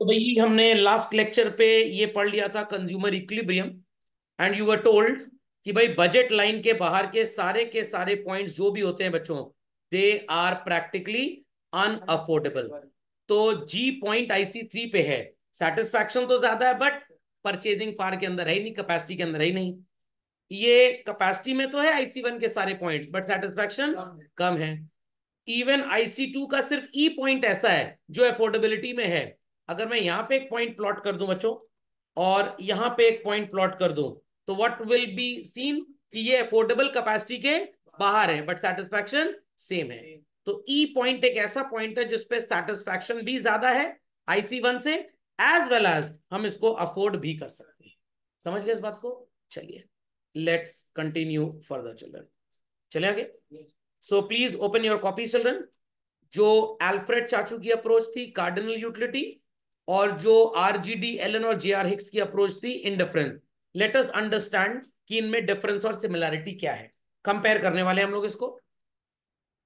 तो भाई हमने लास्ट लेक्चर पे ये पढ़ लिया था consumer equilibrium. And you were told कि भाई बजट लाइन के सारे पॉइंट्स जो भी होते हैं बच्चों, दे आर प्रैक्टिकली अनअफोर्डेबल। तो जी पॉइंट IC3 पे है, सेटिस्फैक्शन तो ज्यादा है बट परचेजिंग पावर के अंदर है ही नहीं, कैपेसिटी के अंदर है ही नहीं। ये कैपेसिटी में तो है IC1 के सारे पॉइंट्स बट सेटिस्फैक्शन कम है। इवन IC2 का सिर्फ ई पॉइंट ऐसा है जो अफोर्डेबिलिटी में है। अगर मैं यहां पे एक पॉइंट प्लॉट कर दूं बच्चों और यहां पे एक पॉइंट प्लॉट कर दूं, तो व्हाट विल बी सीन कि ये अफोर्डेबल कैपेसिटी के बाहर है बट सेटिस्फैक्शन सेम है। तो ई पॉइंट एक ऐसा पॉइंट है जिसपे सेटिस्फैक्शन भी ज्यादा है IC1 से, एज वेल एज हम इसको अफोर्ड भी कर सकते हैं। समझ गए इस बात को? चलिए लेट्स कंटिन्यू फर्दर चिल्ड्रन। चले आगे। So please open your copy children. जो एल्फ्रेड चाचू की अप्रोच थी कार्डिनल यूटिलिटी, और जो RGD एलन और JR हिक्स की अप्रोच थी इनडिफरेंस। लेट अस अंडरस्टैंड कि इनमें डिफरेंस और सिमिलैरिटी क्या है। कंपेयर करने वाले हम लोग इसको।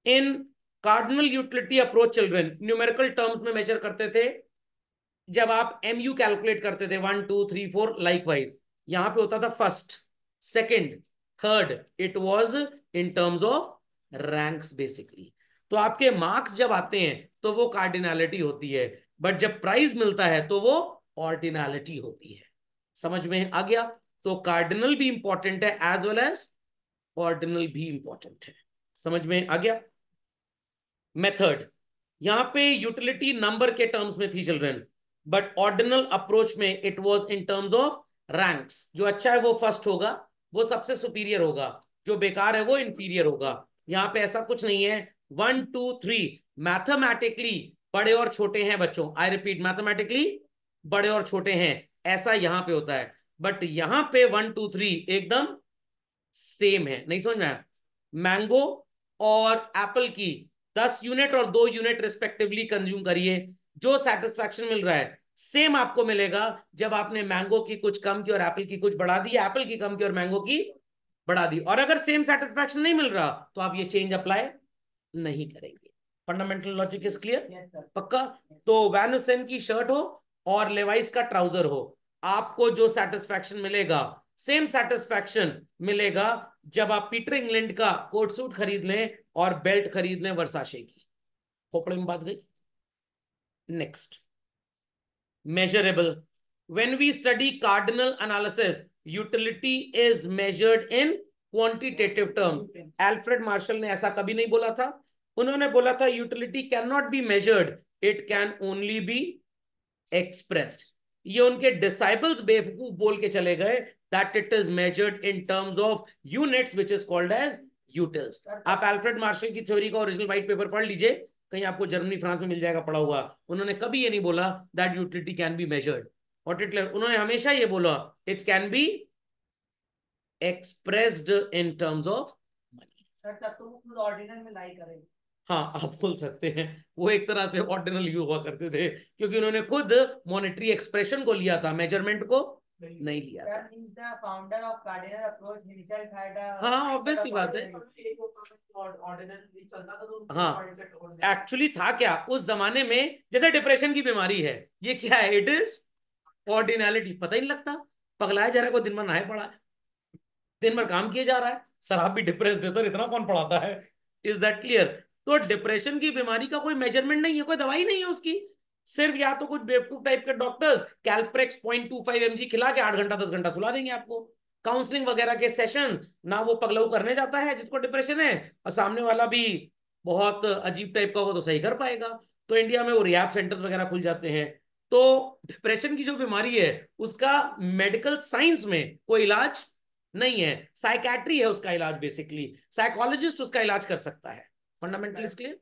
इन cardinal utility approach children numerical terms में मेजर करते थे। जब आप MU कैलकुलेट करते थे 1 2 3 4 लाइक वाइज, यहां पे होता था first, second, third. It was in terms of ranks basically. तो आपके मार्क्स जब आते हैं तो वो कार्डिनैलिटी होती है, बट जब प्राइज मिलता है तो वो ऑर्डिनैलिटी होती है। समझ में आ गया? तो कार्डिनल भी इंपॉर्टेंट है एज वेल एज ऑर्डिनल भी इंपॉर्टेंट है। समझ में आ गया? मेथड यहां पे यूटिलिटी नंबर के टर्म्स में थी चिल्ड्रन, बट ऑर्डिनल अप्रोच में it was in terms of ranks. जो अच्छा है वो फर्स्ट होगा, वो सबसे सुपीरियर होगा, जो बेकार है वो इंफीरियर होगा। यहां पे ऐसा कुछ नहीं है 1 2 3। मैथमेटिकली बड़े और छोटे हैं बच्चों, आई रिपीट मैथमेटिकली बड़े और छोटे हैं, ऐसा यहां पे होता है। बट यहां पे 1 2 3 एकदम सेम है। नहीं समझ में आया? मैंगो और एप्पल की 10 यूनिट और 2 यूनिट रिस्पेक्टिवली कंज्यूम करिए, जो सेटिस्फैक्शन मिल रहा है सेम आपको मिलेगा जब आपने मैंगो की कुछ कम की और एप्पल की कुछ बढ़ा दी, एप्पल की कम की और मैंगो की बढ़ा दी। और अगर सेम सेटिस्फैक्शन नहीं मिल रहा तो आप ये चेंज अप्लाई नहीं करेंगे। Fundamental logic is clear? पक्का? तो वैन हुसैन की शर्ट हो और लेवाइस का ट्राउजर हो, आपको जो सेटिस्फैक्शन मिलेगा सेम सेटिस्फैक्शन मिलेगा जब आप पीटर इंग्लैंड का कोट सूट खरीद लें और बेल्ट खरीद लें वर्साशे की। खोपड़े में बात गई। Next, measurable. When we study cardinal analysis, utility is measured in quantitative term. Alfred Marshall ने ऐसा कभी नहीं बोला था। उन्होंने बोला था utility cannot be measured, it can only be expressed. ये उनके डिसाइबल्स बेवकूफ बोल के चले गए that it is measured in terms of units which is called as utils. आप अल्फ्रेड मार्शल की थ्योरी का ओरिजिनल व्हाइट पेपर पढ़ लीजिए, कहीं आपको जर्मनी फ्रांस में मिल जाएगा पढ़ा हुआ। उन्होंने कभी ये नहीं बोला that utility can be measured. और उन्होंने हमेशा ये बोला it can be expressed in terms of money. Sir तब तो वो खुद ऑर्डिनल में लाई करेंगे। हाँ आप बोल सकते हैं, वो एक तरह से ऑर्डिनल यू हुआ करते थे क्योंकि उन्होंने खुद मॉनेटरी एक्सप्रेशन को लिया था, मेजरमेंट को नहीं लिया था। Founder of cardinal approach himself had a, हाँ ऑब्वियस सी बात है। हाँ एक्चुअली था क्या उस जमाने में, जैसे डिप्रेशन की बीमारी है, ये क्या है? It is ordinality. पता ही नहीं लगता, पगलाया जा रहा है, कोई दिन भर नहाए पड़ा है, दिन भर काम किए जा रहा है, शराब भी डिप्रेस्ड है सर, इतना कौन पढ़ाता है? Is that clear? तो डिप्रेशन की बीमारी का कोई मेजरमेंट नहीं है, कोई दवाई नहीं है उसकी। सिर्फ या तो कुछ बेवकूफ टाइप के डॉक्टर्स कैल्प्रेक्स 0.25 mg खिला के 8 घंटा 10 घंटा सुला देंगे आपको। काउंसलिंग वगैरह के सेशन ना वो पगलू करने जाता है जिसको डिप्रेशन है, और सामने वाला भी बहुत अजीब टाइप का हो तो सही कर पाएगा। तो इंडिया में वो रिहैब सेंटर वगैरह खुल जाते हैं। तो डिप्रेशन की जो बीमारी है उसका मेडिकल साइंस में कोई इलाज नहीं है, साइकैट्री है उसका इलाज। बेसिकली साइकोलॉजिस्ट उसका इलाज कर सकता है। Fundamental clear?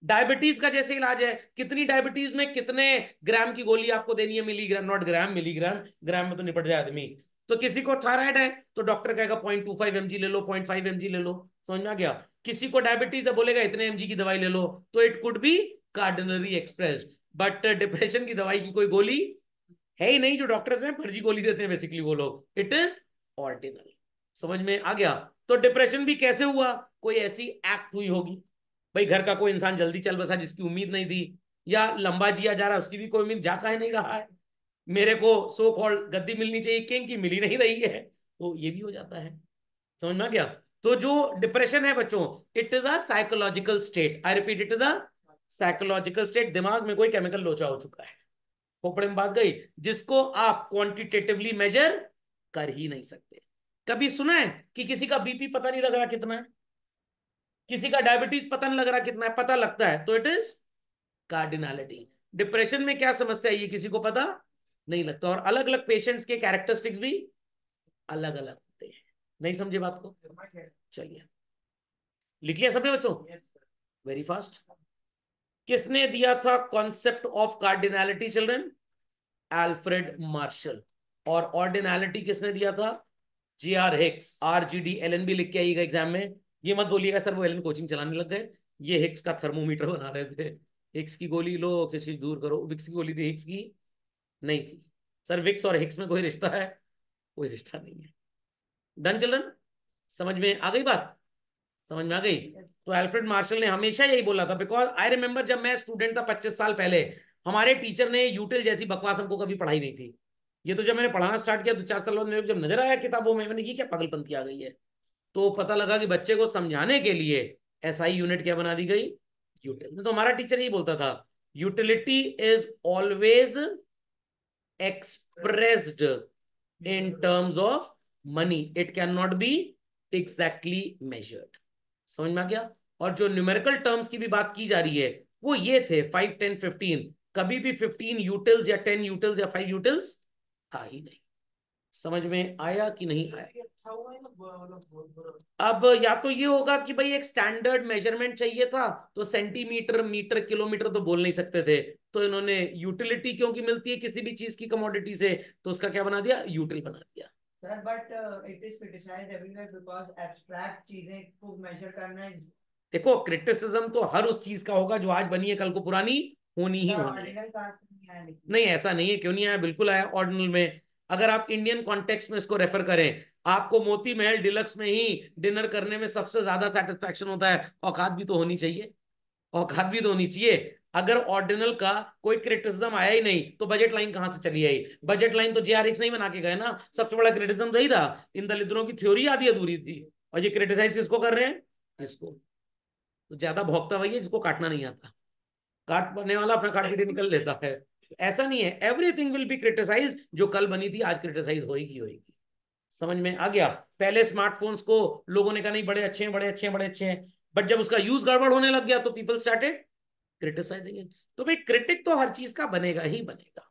डायबिटीज का जैसे इलाज है, कितनी डायबिटीज में कितने ग्राम की गोली आपको देनी है, मिलीग्राम नॉट ग्राम, मिलीग्राम, ग्राम में तो निपट जाए आदमी। तो किसी को थायराइड है तो डॉक्टर कहेगा 0.25 mg ले लो, 0.5 mg ले लो। समझ में आ गया? किसी को डायबिटीज है बोलेगा इतने mg की दवाई ले लो। तो it could be cardinally express, but depression की दवाई की कोई गोली है ही नहीं। जो डॉक्टर हैं फर्जी गोली देते हैं बेसिकली वो लोग। It is ordinal. समझ में आ गया? तो डिप्रेशन भी कैसे हुआ? कोई ऐसी एक्ट हुई होगी, भाई घर का कोई इंसान जल्दी चल बसा जिसकी उम्मीद नहीं थी, या लंबा जिया जा रहा है, उसकी भी कोई जा काहे नहीं रहा है, मेरे को सो कॉल्ड गद्दी मिलनी चाहिए किंग की, मिल ही नहीं रही है, तो ये भी हो जाता है। समझ में आ गया? तो जो डिप्रेशन है बच्चों, it is a psychological state, I repeat, it is a psychological state. दिमाग में कोई केमिकल लोचा हो चुका है, खोपड़े में बात गई, जिसको आप क्वांटिटेटिवली मेजर कर ही नहीं सकते। कभी सुना है कि किसी का बीपी पता नहीं लग रहा कितना है, किसी का डायबिटीज पता नहीं लग रहा कितना है, पता लगता है, तो इट इज कार्डिनलिटी। डिप्रेशन में क्या समस्या है ये किसी को पता नहीं लगता, और अलग अलग पेशेंट्स के कैरेक्टरिस्टिक्स भी अलग अलग होते हैं। नहीं समझे बात को? चलिए, लिख लिया सबने बच्चों? Very fast. किसने दिया था concept of cardinality children? Alfred Marshall. और ऑर्डिनलिटी किसने दिया था? जी आर हिक्स। RGD LNB लिख के आइएगा एग्जाम में। ये मत बोलिएगा सर वो एलन कोचिंग चलाने लग गए, ये हिक्स का थर्मोमीटर बना रहे थे। हिक्स की गोली लो, किसी दूर करो, विक्स की गोली थी, हिक्स की नहीं थी। सर विक्स और हिक्स में कोई रिश्ता है? कोई रिश्ता नहीं है। Done children? समझ में आ गई बात? समझ में आ गई? तो अल्फ्रेड मार्शल ने हमेशा यही बोला था, बिकॉज आई रिमेंबर जब मैं स्टूडेंट था 25 साल पहले, हमारे टीचर ने यूटिल जैसी बकवास हमको कभी पढ़ाई नहीं थी। ये तो जब मैंने पढ़ाना स्टार्ट किया 2-4 साल बाद मेरे को जब नजर आया किताबों में, मैंने ये क्या पागलपंती आ गई है, तो पता लगा कि बच्चे को समझाने के लिए SI यूनिट क्या बना दी गई? यूटिल। तो हमारा टीचर यही बोलता था, utility is always expressed in terms of money, it cannot be exactly measured। समझ में आ गया? और जो न्यूमेरिकल टर्म्स की भी बात की जा रही है वो ये थे 5, 10, 15, कभी भी 15 यूटिल्स या 10 यूटिल्स या 5 यूटिल्स था ही नहीं। समझ में आया कि नहीं आया? अब या तो ये होगा कि भाई एक स्टैंडर्ड मेजरमेंट चाहिए था, तो सेंटीमीटर, मीटर, किलोमीटर तो बोल नहीं सकते थे, तो इन्होंने यूटिलिटी क्योंकि मिलती है किसी भी चीज की कमोडिटी से, तो उसका क्या बना दिया? यूटिल बना दिया। Sir but it is criticised everywhere because abstract चीजें को मेजर करना है। देखो क्रिटिसिज्म तो हर उस चीज का होगा जो आज बनी है कल को पुरानी होनी ही होनी है। ऑर्डिनल कार्ड नहीं आया लेकिन। नहीं ऐसा नहीं है, क्यों नहीं आया, बिल्कुल आया ऑर्डिनल में। अगर आप इंडियन कॉन्टेक्स्ट में इसको रेफर करें, आपको मोती महल डिलक्स में ही डिनर करने में सबसे ज्यादा सेटिस्फैक्शन होता है, औकात भी तो होनी चाहिए, औकात भी तो होनी चाहिए। अगर ऑर्डिनल का कोई क्रिटिसिज्म आया ही नहीं तो बजट लाइन कहां से चली आई? बजट लाइन तो JR हिक्स नहीं बना के गए ना, सबसे बड़ा क्रिटिसिज्म वही था, इन दलितों की थ्योरी आधी अधूरी थी, और ये क्रिटिसाइज किसको कर रहे हैं? इसको। तो ज्यादा भौंकता वही है जिसको काटना नहीं आता, काटने वाला अपना काट के निकल लेता है। ऐसा नहीं है, एवरीथिंग विल बी क्रिटिसाइज, जो कल बनी थी आज क्रिटिसाइज होगी होगी। समझ में आ गया? पहले स्मार्टफोन्स को लोगों ने कहा नहीं बड़े अच्छे हैं, बड़े अच्छे हैं, बड़े अच्छे हैं, बट जब उसका यूज गड़बड़ होने लग गया तो पीपल स्टार्टेड क्रिटिसाइजिंग। तो भाई क्रिटिक तो हर चीज का बनेगा ही बनेगा।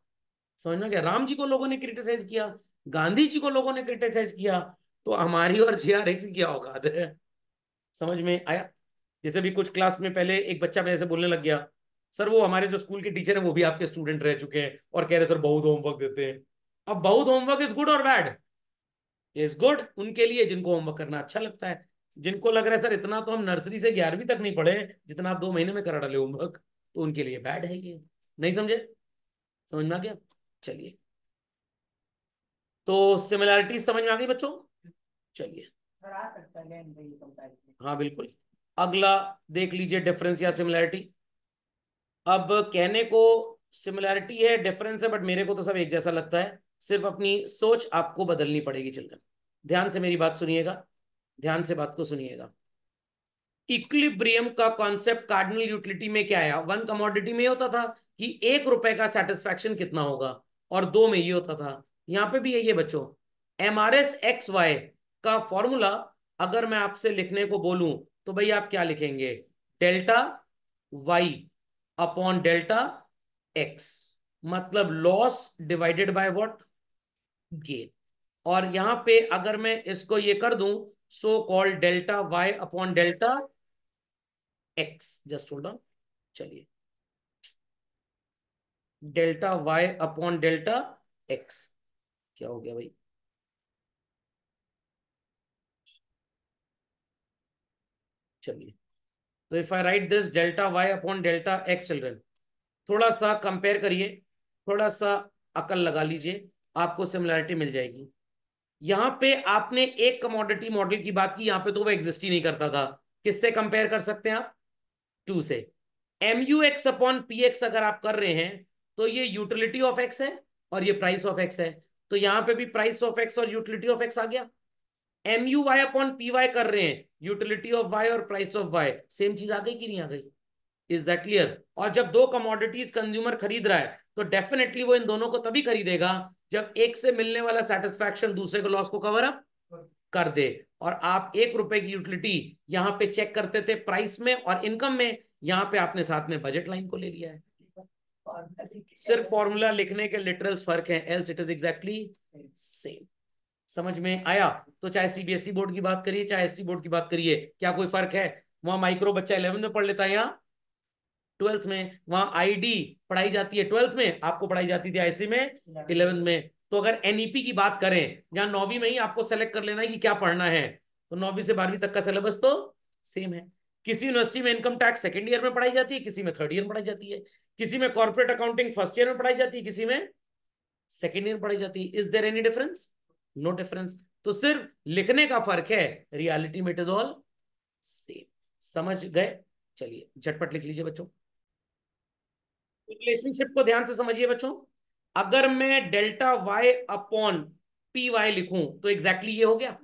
समझ में गया? राम जी को लोगों ने क्रिटिसाइज किया, गांधी जी को लोगों ने क्रिटिसाइज किया, तो हमारी और JR हिक्स की क्या औकात है? समझ में आया? जैसे भी कुछ क्लास में पहले एक बच्चा मेरे से बोलने लग गया, सर वो हमारे जो स्कूल के टीचर हैं वो भी आपके स्टूडेंट रह चुके हैं और कह रहे सर बहुत होमवर्क देते हैं। अब बहुत होमवर्क इज गुड और बैड? इज गुड उनके लिए जिनको होमवर्क करना अच्छा लगता है, जिनको लग रहा है सर इतना तो हम नर्सरी से 11वीं तक नहीं पढ़े जितना आप 2 महीने में करा डाले होमवर्क, तो उनके लिए बैड है ये। नहीं समझे? समझ में आ गया? चलिए, तो सिमिलैरिटी समझ में आ गई बच्चों? चलिए, सर आ सकता है ये कंपैरिजन। हाँ बिल्कुल। अगला देख लीजिए, डिफरेंस या सिमिलैरिटी। अब कहने को सिमिलैरिटी है, डिफरेंस है, बट मेरे को तो सब एक जैसा लगता है, सिर्फ अपनी सोच आपको बदलनी पड़ेगी चिल्ड्रन। ध्यान से मेरी बात सुनिएगा, ध्यान से बात को सुनिएगा। इक्विलिब्रियम का कॉन्सेप्ट कार्डिनल यूटिलिटी में क्या आया? वन कमोडिटी में होता था कि 1 रुपए का सेटिस्फैक्शन कितना होगा, और 2 में ये होता था। यहां पे भी यही है बच्चों। MRS/XY का फॉर्मूला अगर मैं आपसे लिखने को बोलूं तो भाई आप क्या लिखेंगे? Delta Y upon delta x, मतलब loss divided by what? Gain. और यहां पे अगर मैं इसको ये कर दूं, so called delta Y upon delta x, just hold on. चलिए, delta Y upon delta x, क्या हो गया भाई? चलिए, तो if I write this delta Y upon delta x children, थोड़ा सा कंपेयर करिए, थोड़ा सा अकल लगा लीजिए, आपको सिमिलैरिटी मिल जाएगी। यहां पे आपने एक कमोडिटी मॉडल की बात की, यहां पे तो वो एग्जिस्ट ही नहीं करता था। किससे कंपेयर कर सकते हैं आप? 2 से। MUX अपॉन PX अगर आप कर रहे हैं तो ये यूटिलिटी ऑफ एक्स है और ये प्राइस ऑफ एक्स है, तो यहां पे भी प्राइस ऑफ एक्स और यूटिलिटी ऑफ एक्स आ गया। MUY अपॉन PY कर रहे हैं, यूटिलिटी ऑफ वाई और प्राइस ऑफ वाई, सेम चीज आ गई कि नहीं आ गई? Is that clear? और जब दो कमोडिटीज कंज्यूमर खरीद रहा है तो डेफिनेटली वो इन दोनों को तभी खरीदेगा जब एक से मिलने वाला सेटिस्फैक्शन दूसरे को लॉस को कवर अप कर दे। और आप 1 रुपए की यूटिलिटी यहां पे चेक करते थे प्राइस में और इनकम में, यहां पे आपने साथ में बजट लाइन को ले लिया है। सिर्फ फॉर्मूला लिखने के लिटरल्स फर्क है, else it is exactly same. समझ में आया? तो चाहे CBSE बोर्ड की बात करिए चाहे SC बोर्ड की बात करिए, क्या कोई फर्क है? वहां माइक्रो बच्चा 11 में पढ़ लेता है, यहाँ 12th में। वहां ID पढ़ाई जाती है 12th में, आपको पढ़ाई जाती थी IC में 11th में। तो अगर NEP की बात करें, जहां 9वीं में ही आपको सेलेक्ट कर लेना है कि क्या पढ़ना है, तो 9वीं से 12वीं तक का सिलेबस तो सेम है। किसी यूनिवर्सिटी में इनकम टैक्स सेकेंड ईयर में पढ़ाई जाती है, किसी में थर्ड ईयर में पढ़ाई जाती है, किसी में कॉर्पोरेट अकाउंटिंग फर्स्ट ईयर में पढ़ाई जाती है, किसी में सेकेंड ईयर में पढ़ाई जाती है। Is there any difference? No difference. तो सिर्फ लिखने का फर्क है, रियलिटी में इट इज ऑल सेम। समझ गए? चलिए झटपट लिख लीजिए बच्चों। रिलेशनशिप को ध्यान से समझिए बच्चों। अगर मैं डेल्टा वाई अपॉन PY लिखूं तो एग्जैक्टली ये हो गया।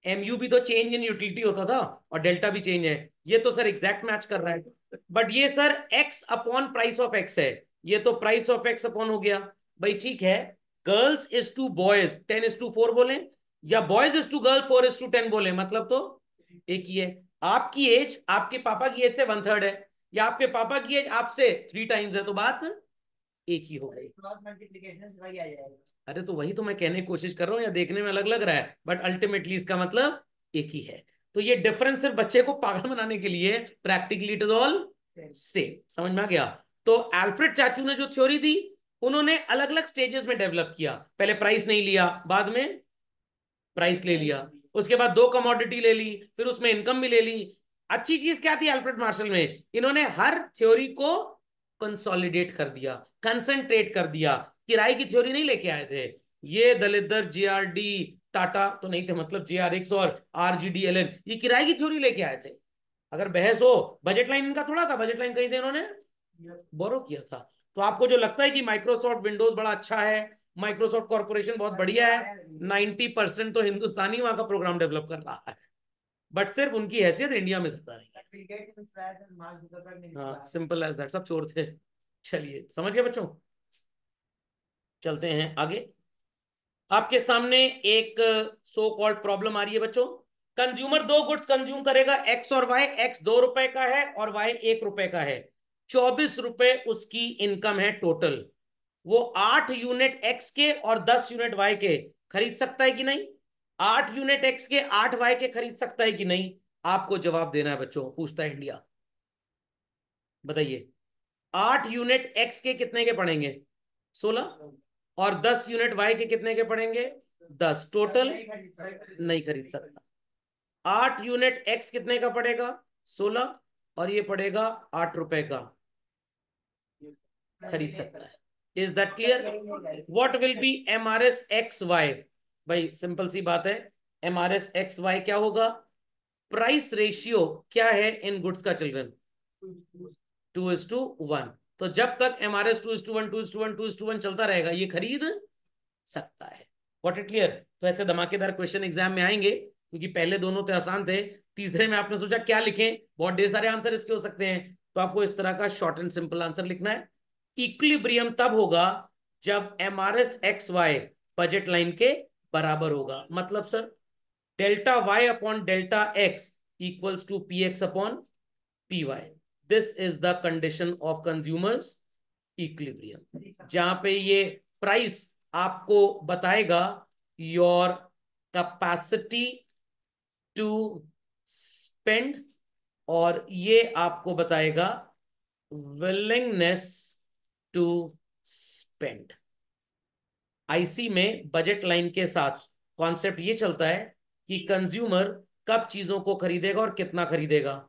MU भी तो चेंज इन यूटिलिटी होता था और डेल्टा भी चेंज है, ये तो सर एग्जैक्ट मैच कर रहा है। बट ये sir X upon price of X है, ये तो प्राइस ऑफ X अपॉन हो गया। भाई ठीक है, गर्ल्स इज टू बॉयज 10:4 बोले, या बॉयज इज टू गर्ल्स 4:10 बोले, मतलब तो एक ही है। आपकी एज आपके पापा की एज से 1/3 है, या आपके पापा की एज आपसे 3 टाइम्स है, तो बात एक ही हो गई। अरे तो वही तो मैं कहने की कोशिश कर रहा हूँ, या देखने में अलग लग रहा है बट अल्टीमेटली इसका मतलब एक ही है। तो ये डिफरेंस सिर्फ बच्चे को पागल बनाने के लिए, practically it is all same. समझ में आ गया? तो अल्फ्रेड चाचू ने जो थ्योरी दी, उन्होंने अलग अलग स्टेजेस में डेवलप किया। पहले प्राइस नहीं लिया, बाद में प्राइस ले लिया, उसके बाद दो कमोडिटी ले ली, फिर उसमें इनकम भी ले ली। अच्छी चीज क्या थी अल्फ्रेड मार्शल में, इन्होंने हर थ्योरी को कंसोलिडेट कर दिया, कंसंट्रेट कर दिया। किराए की थ्योरी नहीं लेके आए थे ये दलिद्र JRD टाटा तो नहीं थे, मतलब JRX और RGDLN, ये किराए की थ्योरी लेके आए थे। अगर बहस हो, बजट लाइन इनका थोड़ा था, बजट लाइन कहीं से इन्होंने बोरो किया था। तो आपको जो लगता है कि माइक्रोसॉफ्ट विंडोज बड़ा अच्छा है, माइक्रोसॉफ्ट कॉर्पोरेशन बहुत बढ़िया है, 90% तो हिंदुस्तानी वहां का प्रोग्राम डेवलप कर रहा है, बट सिर्फ उनकी हैसियत इंडिया में ज्यादा नहीं है। हाँ, सिंपल एज दैट, सब चोर थे। चलिए समझ गए बच्चों? चलते हैं आगे। आपके सामने एक सो कॉल्ड प्रॉब्लम आ रही है बच्चों। कंज्यूमर दो गुड्स कंज्यूम करेगा, X और Y। X 2 रुपए का है और Y 1 रुपए का है। 24 रुपए उसकी इनकम है टोटल। वो 8 यूनिट X के और 10 यूनिट Y के खरीद सकता है कि नहीं? 8 यूनिट X के 8 Y के खरीद सकता है कि नहीं? आपको जवाब देना है बच्चों, पूछता है इंडिया। बताइए, 8 यूनिट X के कितने के पड़ेंगे? 16। और 10 यूनिट Y के कितने के पड़ेंगे? 10 टोटल। नहीं खरीद सकता। 8 यूनिट X कितने का पड़ेगा? 16। और ये पड़ेगा 8 रुपए का, खरीद सकता है। Is that clear? What will B MRS XY? भाई सिंपल सी बात है, MRS XY क्या होगा? प्राइस रेशियो क्या है इन गुड्स का चिल्ड्रन? 2:1। तो जब तक MRS 2:1 2:1 2:1 चलता रहेगा, ये खरीद सकता है। What it clear? तो ऐसे धमाकेदार क्वेश्चन एग्जाम में आएंगे, क्योंकि पहले दोनों तो आसान थे, तीसरे में आपने सोचा क्या लिखें, बहुत ढेर सारे आंसर इसके हो सकते हैं, तो आपको इस तरह का शॉर्ट एंड सिंपल आंसर लिखना है। इक्विलिब्रियम तब होगा जब MRS XY बजट लाइन के बराबर होगा। मतलब sir, delta Y upon delta X equals to PX upon PY। This is the condition of consumer's equilibrium, जहां पे ये प्राइस आपको बताएगा योर कैपेसिटी टू स्पेंड, और ये आपको बताएगा विलिंगनेस टू स्पेंड। IC में बजट लाइन के साथ कॉन्सेप्ट ये चलता है कि कंज्यूमर कब चीजों को खरीदेगा और कितना खरीदेगा।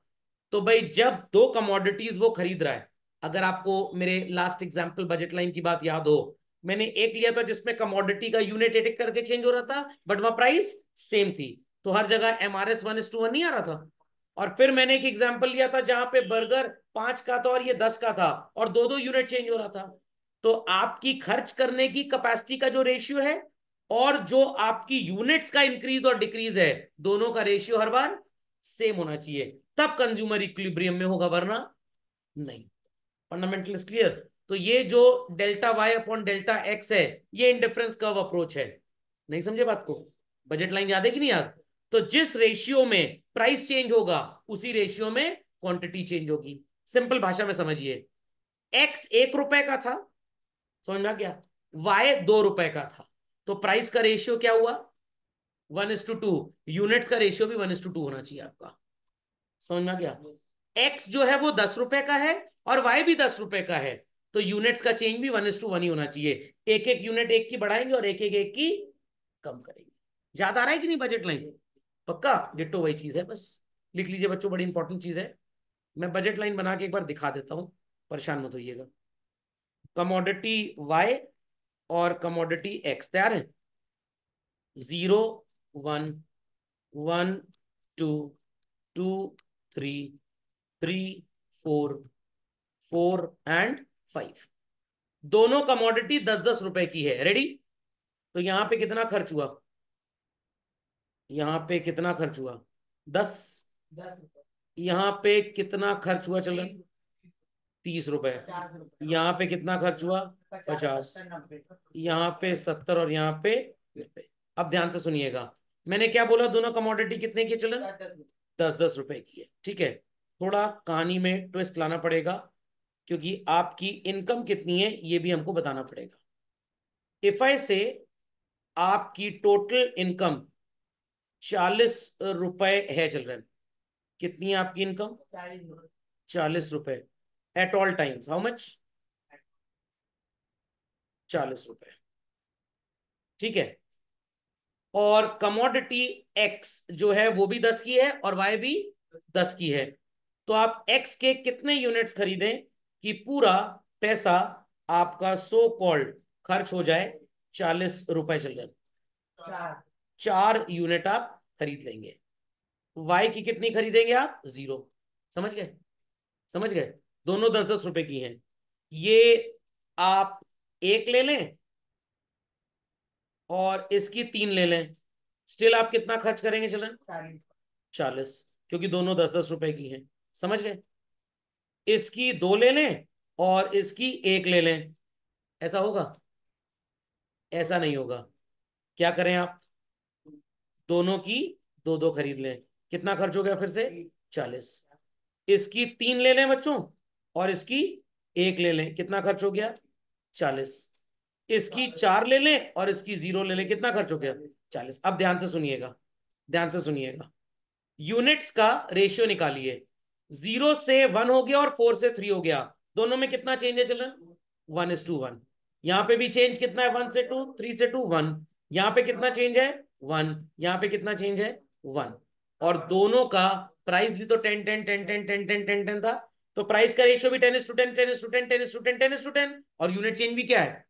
तो भाई जब दो कमोडिटीज वो खरीद रहा है, अगर आपको मेरे लास्ट एग्जांपल बजट लाइन की बात याद हो, मैंने एक लिया था जिसमें कमोडिटी का यूनिट एक एक करके चेंज हो रहा था, बट वह प्राइस सेम थी, तो हर जगह MRS 1:1 नहीं आ रहा था। और फिर मैंने एक एग्जांपल लिया था जहां पे बर्गर 5 का था और ये 10 का था और दो दो यूनिट चेंज हो रहा था। तो आपकी खर्च करने की कैपेसिटी का जो रेशियो है और जो आपकी यूनिट्स का इंक्रीज और डिक्रीज है, दोनों का रेशियो हर बार सेम होना चाहिए, तब कंज्यूमर इक्विलिब्रियम में होगा, वरना नहीं। Fundamental is clear. तो ये जो delta Y upon delta X है, ये इंडिफरेंस कर्व अप्रोच है। नहीं समझे बात को? बजट लाइन याद है कि नहीं याद? तो जिस रेशियो में प्राइस चेंज होगा उसी रेशियो में क्वांटिटी चेंज होगी। सिंपल भाषा में समझिए, एक्स 1 रुपए का था, समझ में आ गया, वाई 2 रुपए का था, तो प्राइस का रेशियो क्या हुआ? 1:2। यूनिट्स का रेशियो भी 1:2 होना चाहिए आपका। समझ में आ गया? एक्स जो है वो 10 रुपए का है और वाई भी 10 रुपए का है, तो यूनिट्स का चेंज भी 1:1 ही होना चाहिए। एक एक यूनिट एक की बढ़ाएंगे और एक की कम करेंगे। याद आ रहा है कि नहीं बजट लाइन? पक्का डिट्टो वही चीज है, बस लिख लीजिए बच्चों, बड़ी इंपॉर्टेंट चीज है। मैं बजट लाइन बना के एक बार दिखा देता हूं, परेशान मत होइएगा। कमोडिटी वाई और कमोडिटी एक्स तैयार है? 0, 1, 2, 2, 3, 3, 4, 4 एंड 5। दोनों कमोडिटी 10-10 रुपए की है। रेडी? तो यहां पे कितना खर्च हुआ? यहां पे कितना खर्च हुआ? 10। 10 रुपए। यहां पे कितना खर्च हुआ चलन? 30 रुपए। 50 रुपए। यहाँ पे कितना खर्च हुआ? 50, 50। 70, 90। यहाँ पे 70 और यहाँ पे 90। अब ध्यान से सुनिएगा, मैंने क्या बोला? दोनों कमोडिटी कितने की चलन? 10-10 रुपए की है। ठीक है, थोड़ा कहानी में ट्विस्ट लाना पड़ेगा, क्योंकि आपकी इनकम कितनी है ये भी हमको बताना पड़ेगा। इफ आई से आपकी टोटल इनकम 40 रुपए है चिल्ड्रन, कितनी है आपकी इनकम? 40 रुपए at all times. How much? 40 रुपए। ठीक है, और कमोडिटी एक्स जो है वो भी 10 की है और वाई भी 10 की है। तो आप एक्स के कितने यूनिट्स खरीदें कि पूरा पैसा आपका सो कॉल्ड खर्च हो जाए? 40 रुपए चिल्ड्रन। 4 यूनिट आप खरीद लेंगे। वाई की कितनी खरीदेंगे आप? 0। समझ गए? समझ गए? दोनों 10-10 रुपए की हैं। ये आप एक ले लें और इसकी 3 ले लें, स्टिल आप कितना खर्च करेंगे चलन? 40, क्योंकि दोनों 10-10 रुपए की हैं। समझ गए? इसकी 2 ले लें और इसकी 1 ले लें, ऐसा होगा? ऐसा नहीं होगा। क्या करें आप? दोनों की 2-2 खरीद लें। कितना खर्च हो गया फिर से? 40। इसकी 3 ले लें बच्चों और इसकी 1 ले लें, कितना खर्च हो गया? 40। इसकी 4 ले लें और इसकी 0 ले लें, कितना खर्च हो गया? 40। अब ध्यान से सुनिएगा, ध्यान से सुनिएगा, यूनिट्स का रेशियो निकालिए। 0 से 1 हो गया और 4 से 3 हो गया, दोनों में कितना चेंज है चलन? 1:1। यहां पे भी चेंज कितना है? 1 से 2, 3 से 2, 1। यहां पे कितना चेंज है? 1। यहां पे कितना चेंज है? 1। और दोनों का प्राइस भी तो 10-10-10-10-10-10-10 था, तो प्राइस का रेशियो भी 10:10, 10:10, 10:10, 10:10 और यूनिट चेंज भी क्या है?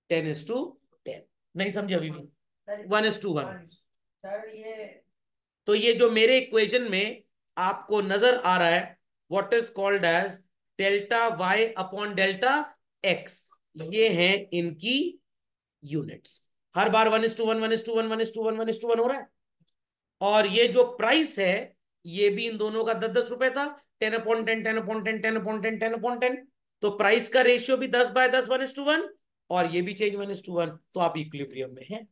10:10। नहीं समझे अभी भी? 1:1। सर ये तो ये जो मेरे इक्वेशन में आपको नजर आ रहा है, what is called as delta Y upon delta X, ये हैं इनकी यूनिट्स। हर बार 1:1, 1:1, 1:1, 1:1 हो रहा है। और ये जो प्राइस है, ये भी इन दोनों का 10-10 रुपए था। 10/10, 10/10, 10/10, 10/10। तो प्राइस का रेशियो भी 10/10, 1:1, और ये भी चेंज 1:1, तो आप इक्विलिब्रियम में है।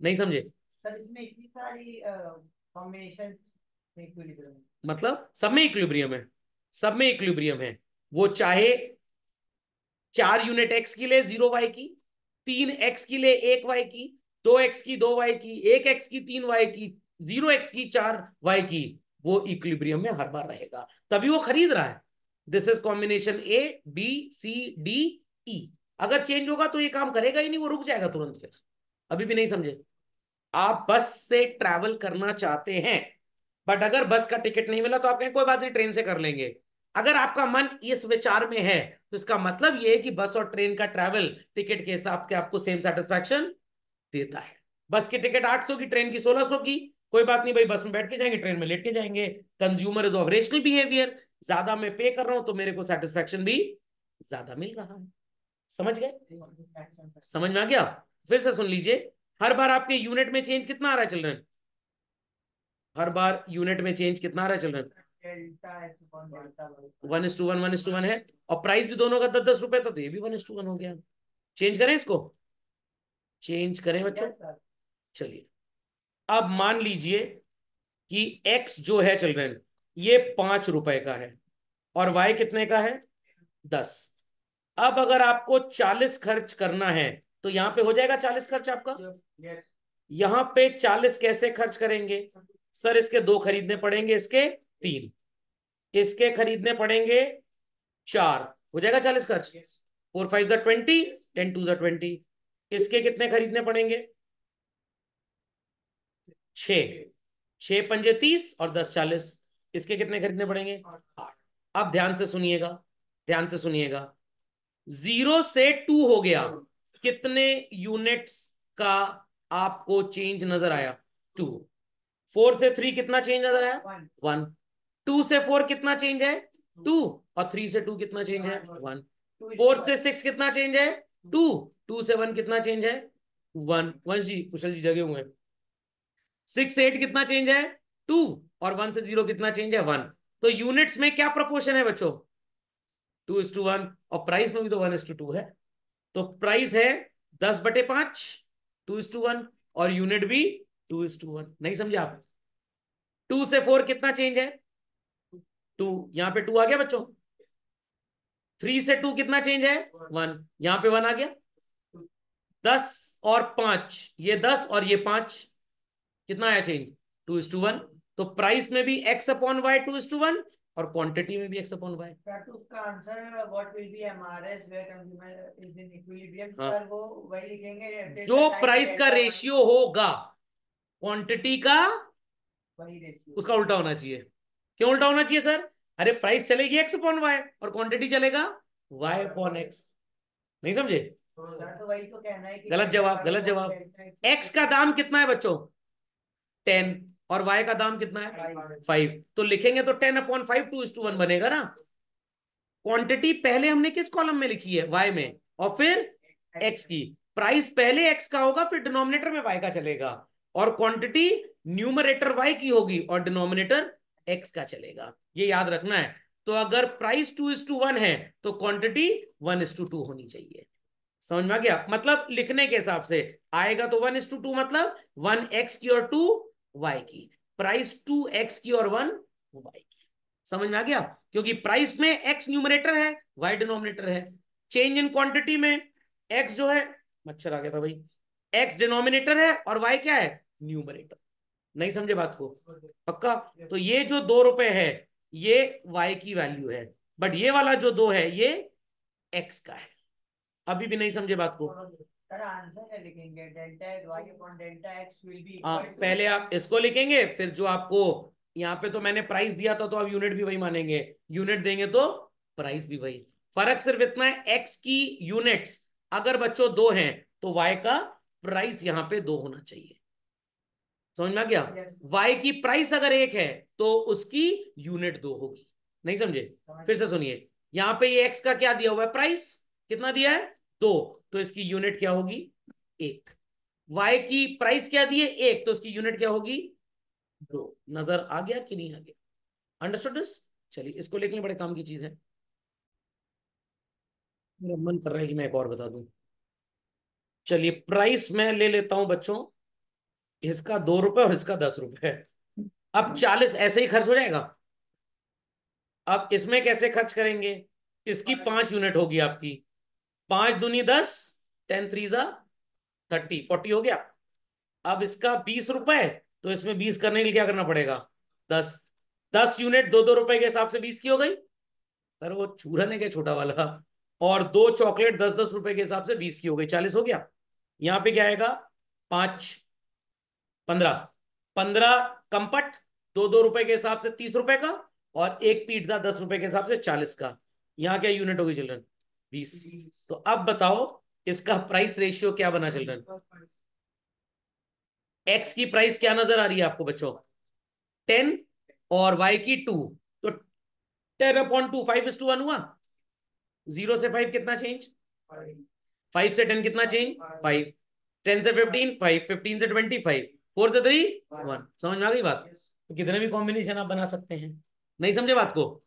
नहीं समझे? सर इसमें इतनी सारी कॉम्बिनेशन इक्विलिब्रियम। मतलब सब में इक्विलिब्रियम है, सब में इक्विलिब्रियम है। वो चाहे 4 यूनिट एक्स की ले 0 वाई की, 3 एक्स की ले 1 वाई की, 2 एक्स की 2 वाई की, 1 एक्स की 3 वाई की, 0 एक्स की 4 वाई की, वो इक्विलिब्रियम में हर बार रहेगा, तभी वो खरीद रहा है। This is combination A B C D E. अगर चेंज होगा तो ये काम करेगा ही नहीं, वो रुक जाएगा तुरंत। फिर अभी भी नहीं समझे? आप बस से ट्रैवल करना चाहते हैं, बट अगर बस का टिकट नहीं मिला तो आप कहें कोई बात नहीं, ट्रेन से कर लेंगे। अगर आपका मन इस विचार में है तो इसका मतलब यह है कि बस और ट्रेन का ट्रैवल टिकट के हिसाब से आपको सेम सेटिस्फैक्शन देता है। बस की टिकट 800 की, ट्रेन की 1600 की, कोई बात नहीं भाई, बस में बैठ के जाएंगे, ट्रेन में लेट के जाएंगे। Consumer is of rational behaviour, ज्यादा मैं पे कर रहा हूं तो मेरे को सेटिस्फेक्शन भी ज्यादा मिल रहा है। समझ गए? समझ में आ गया? फिर से सुन लीजिए, हर बार आपके यूनिट में चेंज कितना आ रहा है चिल्ड्रन? हर बार यूनिट में चेंज कितना आ रहा है चिल्ड्रन? 1:1, 1:1 है। और प्राइस भी दोनों का 10-10 रुपए था, तो ये भी 1:1 हो गया। चेंज करें इसको? चेंज करें बच्चों? चलिए, अब मान लीजिए कि x जो है चिल्ड्रन ये 5 रुपए का है और y कितने का है? 10। अब अगर आपको 40 खर्च करना है तो यहां पे हो जाएगा 40 खर्च आपका। यहां पे 40 कैसे खर्च करेंगे सर? इसके 2 खरीदने पड़ेंगे, इसके 3, इसके खरीदने पड़ेंगे 4, हो जाएगा 40 खर्च। 4 5 20, 10 2 20। इसके कितने खरीदने पड़ेंगे? 6, 6 पंजे 30 और 10 40। इसके कितने खरीदने पड़ेंगे? 8। अब ध्यान से सुनिएगा, ध्यान से सुनिएगा, 0 से 2 हो गया, कितने यूनिट्स का आपको चेंज नजर आया? 2। 4 से 3 कितना चेंज नजर आया? 1। 2 से 4 कितना चेंज है? 2। और 3 से 2 कितना चेंज है? 1। 4 से 6 कितना चेंज है? 2। 2 से 1 कितना चेंज है? 1। वंश जी, कुशल जी जगे हुए हैं। 6 से 8 कितना चेंज है? 2। और 1 से 0 कितना चेंज है? 1। तो यूनिट्स में क्या प्रोपोर्शन है बच्चों? 2:1। और प्राइस में भी तो 1:2 है। तो प्राइस है 10/5, 2:1, और यूनिट भी 2:1। नहीं समझे आप? 2 से 4 कितना चेंज है? 2। यहां पे 2 आ गया बच्चों। 3 से 2 कितना चेंज है? 1। यहां पे 1 आ गया। 10 और 5, ये 10 और ये 5, कितना आया चेंज? 2:1। तो प्राइस में भी x/y 2:1 और क्वांटिटी में भी x/y। तो उसका answer what will be MRS where consumer is in equilibrium, हाँ, सर वो वही लिखेंगे जो प्राइस का रेशियो होगा क्वांटिटी का, वही रेशियो उसका उल्टा होना चाहिए। क्यों उल्टा होना चाहिए सर? अरे प्राइस चलेगी x/y और क्वांटिटी चलेगा y/x। नहीं समझे? सर, तो वही तो कहना है कि गलत जवाब, गलत जवाब। x का दाम कितना है बच्चों? 10। और y का दाम कितना है? 5। तो लिखेंगे तो 10/5 2:1 बनेगा ना। क्वांटिटी पहले हमने किस कॉलम में लिखी है? y में, और फिर x की। प्राइस पहले x का होगा, फिर डिनोमिनेटर में y का चलेगा, और क्वांटिटी न्यूमरेटर y की होगी और डिनोमिनेटर x का चलेगा। ये याद रखना है। तो अगर प्राइस 2:1 है तो क्वांटिटी 1:2 होनी चाहिए। समझ में आ गया? मतलब लिखने के हिसाब से आएगा तो 1:2, मतलब 1x की और 2y की। प्राइस 2x की और 1y की। समझ में आ गया? क्योंकि प्राइस में x न्यूमरेटर है, y डिनोमिनेटर है। चेंज इन क्वांटिटी में x जो है, मच्छर आ गया था भाई, x डिनोमिनेटर है और y क्या है? न्यूमरेटर। नहीं समझे बात को? पक्का? तो ये जो 2 रुपए है ये y की वैल्यू है, बट ये वाला जो 2 है ये x का है। अभी भी नहीं समझे बात को? सर आंसर है लिखेंगे delta y upon delta x will be हाँ, इक्वल टू। पहले आप इसको लिखेंगे, फिर जो आपको यहाँ पे तो मैंने प्राइस दिया था तो आप यूनिट भी वही मानेंगे, यूनिट देंगे तो प्राइस भी वही। फर्क सिर्फ इतना है, एक्स की यूनिट्स अगर बच्चों 2 हैं तो वाई का प्राइस यहाँ पे 2 होना चाहिए। समझ में आ गया? वाई की प्राइस अगर 1 है तो उसकी यूनिट 2 होगी। नहीं समझे? फिर से सुनिए, यहाँ पे ये एक्स का क्या दिया हुआ है? प्राइस कितना दिया है? 2। तो इसकी यूनिट क्या होगी? 1। वाई की प्राइस क्या दी है? 1। तो इसकी यूनिट क्या होगी? 2। नजर आ गया कि नहीं आ गया? Understood this? चलिए, इसको लेकर बड़े काम की चीज है। मेरा मन कर रहा है कि मैं एक और बता दूं। चलिए, प्राइस मैं ले लेता हूं बच्चों, इसका 2 रुपए और इसका 10 रुपए। अब 40 ऐसे ही खर्च हो जाएगा। अब इसमें कैसे खर्च करेंगे? इसकी 5 यूनिट होगी आपकी। 5 दूनी 10, 10 3 30, 40 हो गया। अब इसका 20 रुपए, तो इसमें 20 करने के लिए क्या करना पड़ेगा? 10। 10 यूनिट 2-2 रुपए के हिसाब से 20 की हो गई। सर वो चूरन है क्या छोटा वाला? और 2 चॉकलेट 10-10 रुपए के हिसाब से 20 की हो गई, 40 हो गया। यहाँ पे क्या आएगा? 5 15, 15 कंपट 2-2 रुपए के हिसाब से 30 रुपए का, और एक पिज्जा 10 रुपए के हिसाब से 40 का। यहाँ क्या यूनिट होगी चिल्ड्रन? 20। तो अब बताओ इसका प्राइस रेशियो क्या बना चिल्ड्रन? एक्स की प्राइस क्या नजर आ रही है आपको बच्चों? 10 और वाई की 2। तो 10/2 5:1 हुआ। 0 से 5 कितना चेंज? 5 से 10 कितना चेंज? 5। 10 से 15 5। 15 से 20 5। 4 से 3 1। समझ में आ गई बात? तो कितने भी कॉम्बिनेशन आप बना सकते हैं। नहीं समझे बात को?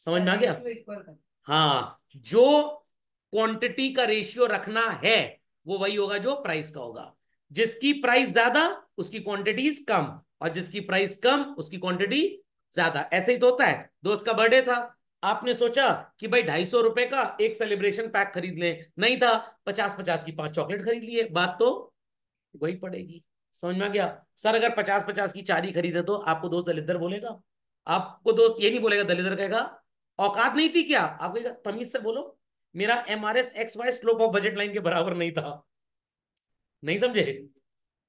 समझ में आ गया? हाँ, जो क्वांटिटी का रेशियो रखना है वो वही होगा जो प्राइस का होगा। जिसकी प्राइस ज्यादा उसकी क्वांटिटीज कम, और जिसकी प्राइस कम उसकी क्वांटिटी ज्यादा। ऐसे ही तो होता है। दोस्त का बर्थडे था, आपने सोचा कि भाई 250 रुपए का एक सेलिब्रेशन पैक खरीद लें, नहीं था, 50-50 की 5 चॉकलेट खरीद लिए, बात तो वही पड़ेगी। समझ में आ गया? सर अगर 50-50 की 4 ही खरीदे तो आपको दोस्त दलिद्र बोलेगा? आपको दोस्त ये नहीं बोलेगा, दलिद्र कहेगा औकात नहीं थी क्या? आप कहेगा तमीज से बोलो, मेरा MRS XY slope of budget line के बराबर नहीं था। नहीं समझे?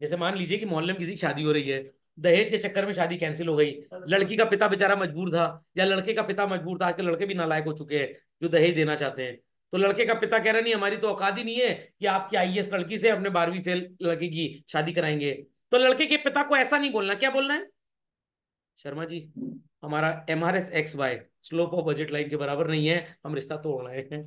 जैसे मान लीजिए कि मोहल्ले में किसी की शादी हो रही है, दहेज के चक्कर में शादी कैंसिल हो गई, लड़की का पिता बेचारा मजबूर था, या लड़के का पिता मजबूर था, आजकल लड़के भी नालायक हो चुके हैं जो दहेज देना चाहते हैं। तो लड़के का पिता कह रहा नहीं, हमारी तो औकात ही नहीं है कि आपकी IAS लड़की से अपने 12वीं फेल लड़के की शादी कराएंगे। तो लड़के के पिता को ऐसा नहीं बोलना, क्या बोलना है? शर्मा जी, हमारा MRS XY slope of budget line के बराबर नहीं है, हम रिश्ता तोड़ रहे हैं।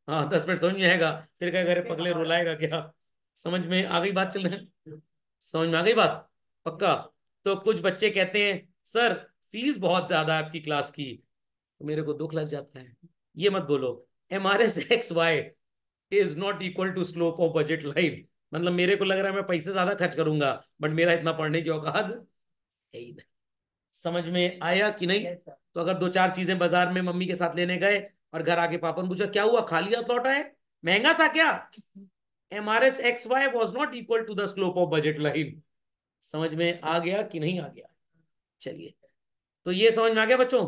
हाँ, 10 मिनट समझ में आएगा, फिर क्या करे पगले रुलाएगा क्या? समझ में आ गई बात? चल रहे हैं, समझ में आ गई बात? पक्का? तो कुछ बच्चे कहते हैं सर फीस बहुत ज्यादा है आपकी क्लास की, तो मेरे को दुख लग जाता है। ये मत बोलो, MRS XY is not equal to slope of budget line. मतलब मेरे को लग रहा है मैं पैसे ज्यादा खर्च करूंगा, बट मेरा इतना पढ़ने की औकात है ही नहीं। समझ में आया कि नहीं? तो अगर 2-4 चीजें बाजार में मम्मी के साथ लेने गए और घर आके पापा ने पूछा क्या हुआ, खाली हाथ लौटा है, महंगा था क्या? MRS XY was not equal to the slope of budget line. समझ में आ गया कि नहीं आ गया? चलिए, तो ये समझ में आ गया बच्चों,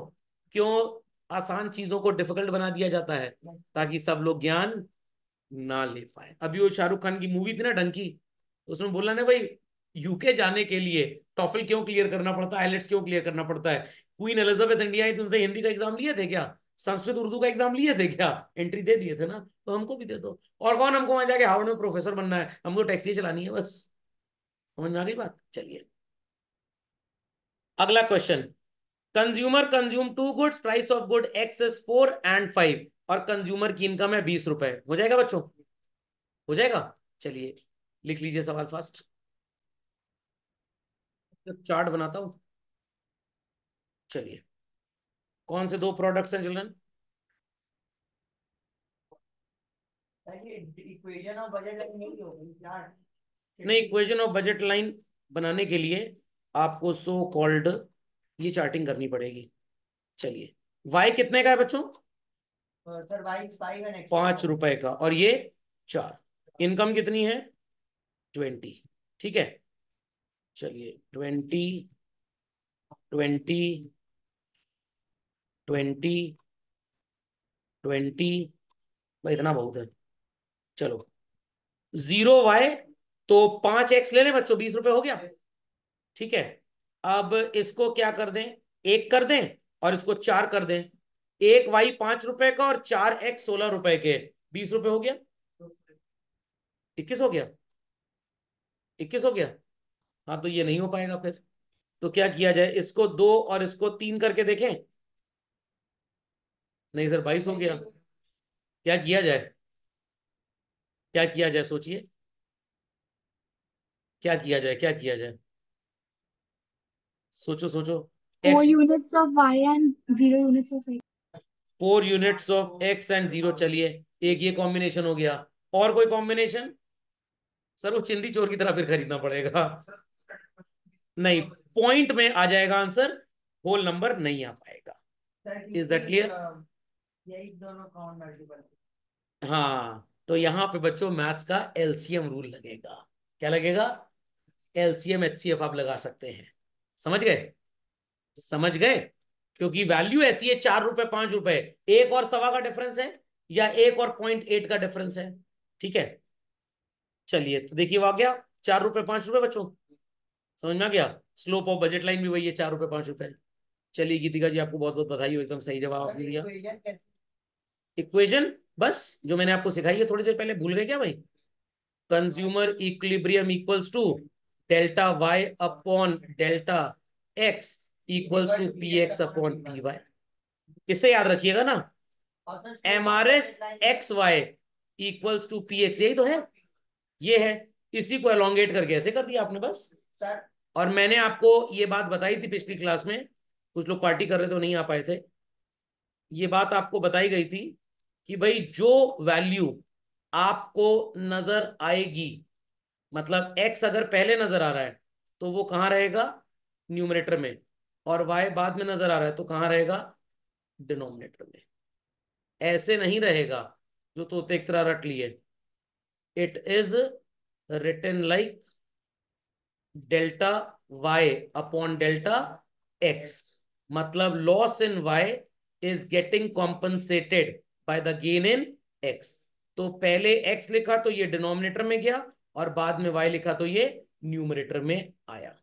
क्यों आसान चीजों को डिफिकल्ट बना दिया जाता है, ताकि सब लोग ज्ञान ना ले पाए। अभी वो शाहरुख खान की मूवी थी ना डंकी, उसमें बोला ना भाई, यूके जाने के लिए टॉफल क्यों क्लियर करना पड़ता है, आइलेट्स क्यों क्लियर करना पड़ता है? क्वीन एलिजाबेथ इंडिया आई तो उनसे हिंदी का एग्जाम लिए थे क्या? संस्कृत उर्दू का एग्जाम लिए थे क्या? एंट्री दे दिए थे ना, तो हमको भी दे दो। और कौन हमको वहां जाके हार्वर्ड में प्रोफेसर बनना है, हमको टैक्सी चलानी है बस। समझ में आ गई बात? चलिए, अगला question. Consumer consume two goods, price of good X is 4 and 5, और कंज्यूमर की इनकम है 20 रुपए। हो जाएगा बच्चों? हो जाएगा? चलिए, लिख लीजिए सवाल फास्ट। तो चार्ट बनाता हूं। चलिए, कौन से दो प्रोडक्ट्स हैं children? Equation of budget line नहीं होगी यार। नहीं, इक्वेशन ऑफ बजट लाइन बनाने के लिए आपको सो कॉल्ड ये चार्टिंग करनी पड़ेगी। चलिए, वाई कितने का है बच्चों? सर वाई 5 and X 5 रुपए का, और ये 4। इनकम कितनी है? 20। ठीक है, चलिए 20 20 20 20। भाई इतना बहुत है। चलो, 0 Y, तो 5X ले लें बच्चों, 20 रुपए हो गया। ठीक है, अब इसको क्या कर दें, 1 कर दें, और इसको 4 कर दें। 1Y 5 रुपए का और 4X 16 रुपए के, 20 रुपए हो गया। 21 हो गया। 21 हो गया। हाँ, तो ये नहीं हो पाएगा फिर। तो क्या किया जाए, इसको 2 और इसको 3 करके देखें। नहीं सर, 22 हो गया। क्या किया जाए? क्या किया जाए सोचिए, क्या किया जाए, क्या किया जाए? सोचो सोचो। 4 x, units of Y and 0 units of X. 4 units of X and 0। चलिए, एक ये कॉम्बिनेशन हो गया। और कोई कॉम्बिनेशन? सर वो चिंदी चोर की तरह फिर खरीदना पड़ेगा। नहीं, पॉइंट में आ जाएगा आंसर, होल नंबर नहीं आ पाएगा। Is that clear? यही दोनों काउंट मल्टीपल। हाँ, तो यहां पे बच्चों मैथ्स का LCM रूल लगेगा। क्या लगेगा? LCM HCF आप लगा सकते हैं। समझ गए? समझ गए? क्योंकि वैल्यू ऐसी है, 4 रुपए 5 रुपए, 1 और 1.25 का डिफरेंस है, या 1 और 0.8 का डिफरेंस है। ठीक है, चलिए तो देखिए वो आ गया 4 रुपए 5 रुपए बच्चों। समझ में आ गया? स्लोप ऑफ बजट लाइन भी वही है, 4 रुपए 5 रुपए। चलिए गीतिका जी, आपको बहुत बहुत बधाई हो, एकदम सही जवाब आपने दिया। इक्वेशन कैसे? इक्वेशन बस जो मैंने आपको सिखाई है थोड़ी देर पहले, भूल गए क्या भाई? Consumer equilibrium equals to delta Y upon delta X equals to P X upon P Y. इससे याद रखिएगा ना, M R S X Y equals to P X, यही तो है, ये है। इसी को एलोंगेट करके ऐसे कर दिया आपने बस। और मैंने आपको ये बात बताई थी पिछली क्लास में, कुछ लोग पार्टी कर रहे तो नहीं आ पाए थे। ये बात आपको बताई गई थी कि भाई जो वैल्यू आपको नजर आएगी, मतलब x अगर पहले नजर आ रहा है तो वो कहाँ रहेगा, न्यूमरेटर में, और y बाद में नजर आ रहा है तो कहाँ रहेगा, डिनोमिनेटर में। ऐसे नहीं रहेगा जो तो एक तरह रट लिए। It is written like delta y upon delta x, मतलब loss in y is getting compensated by the gain in x। तो पहले x लिखा तो ये डिनोमिनेटर में गया, और बाद में y लिखा तो ये न्यूमरेटर में आया।